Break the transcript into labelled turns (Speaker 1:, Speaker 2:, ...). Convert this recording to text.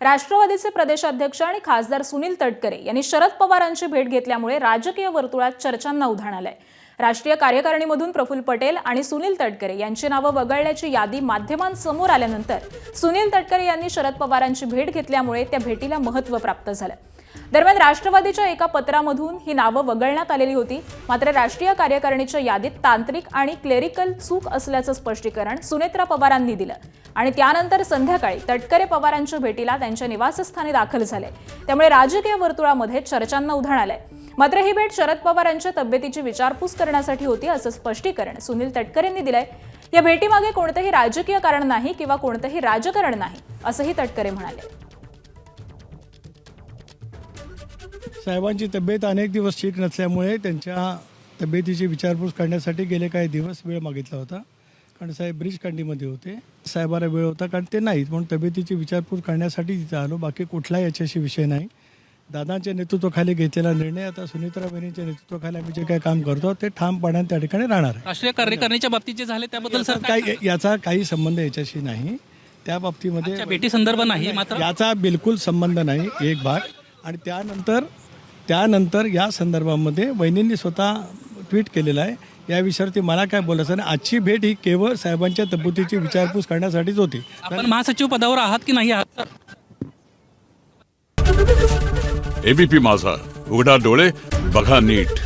Speaker 1: राष्ट्रवादीचे प्रदेशाध्यक्ष आणि खासदार सुनील तटकरे यांनी शरद पवारांची भेट घेतल्यामुळे राजकीय वर्तुळात चर्चांना उधाण आलंय। राष्ट्रीय कार्यकारिणीमधून प्रफुल्ल पटेल आणि सुनील तटकरे यांची नावं वगळल्याची यादी माध्यमांसमोर आल्यानंतर सुनील तटकरे यांनी शरद पवारांची भेट घेतल्यामुळे त्या भेटीला महत्त्व प्राप्त झालं। दरम्यान राष्ट्रवादीच्या एका पत्रामधून ही नावं वगळण्यात आलेली होती, मात्र राष्ट्रीय कार्यकारिणीच्या यादीत तांत्रिक आणि क्लेरिकल चूक असल्याचं स्पष्टीकरण सुनेत्रा पवारांनी दिलं आणि त्यानंतर संध्याकाळी तटकरे पवारांच्या भेटीला त्यांच्या निवासस्थानी दाखल झाले। त्यामुळे राजकीय वर्तुळामध्ये चर्चांना उधाण आलंय। मात्र ही भेट शरद पवारांच्या तब्येतीची विचारपूस करण्यासाठी होती असं स्पष्टीकरण सुनील तटकरेंनी दिलंय। या भेटीमागे कोणतेही राजकीय कारण नाही किंवा कोणतेही राजकारण नाही असंही तटकरे म्हणाले।
Speaker 2: साहेबांची तब्येत अनेक दिवस ठीक नसल्यामुळे त्यांच्या तब्येतीची विचारपूस करण्यासाठी गेले काही दिवस वेळ मागितला होता, कारण साहेब ब्रिज कंडीमध्ये होते। साहेबांना वेळ होता कारण ते नाहीत, म्हणून तब्येतीची विचारपूस करण्यासाठी तिथं आलो। बाकी कुठलाही याच्याशी विषय नाही। दादांच्या नेतृत्वाखाली घेतलेला निर्णय, आता सुनेत्रा बहिणींच्या नेतृत्वाखाली आम्ही जे काही काम करतो ते ठामपणाने त्या ठिकाणी राहणार आहे।
Speaker 3: राष्ट्रीय कार्यकारिणीच्या बाबतीत जे झाले त्याबद्दल सर
Speaker 2: काही याचा काही संबंध याच्याशी नाही, त्या बाबतीमध्ये
Speaker 3: भेटी संदर्भ नाही, मात्र
Speaker 2: याचा बिलकुल संबंध नाही एक भाग। आणि त्यानंतर या संदर्भामध्ये वहिनींनी स्वतः ट्विट केलेलं आहे। या विषयावरती मला काय बोलायचं नाही। आजची भेट ही केवळ साहेबांच्या तब्येतीची विचारपूस करण्यासाठीच होती।
Speaker 3: आपण महासचिव पदावर आहात की नाही आहात?
Speaker 4: एबीपी माझा, उघडा डोळे बघा नीट।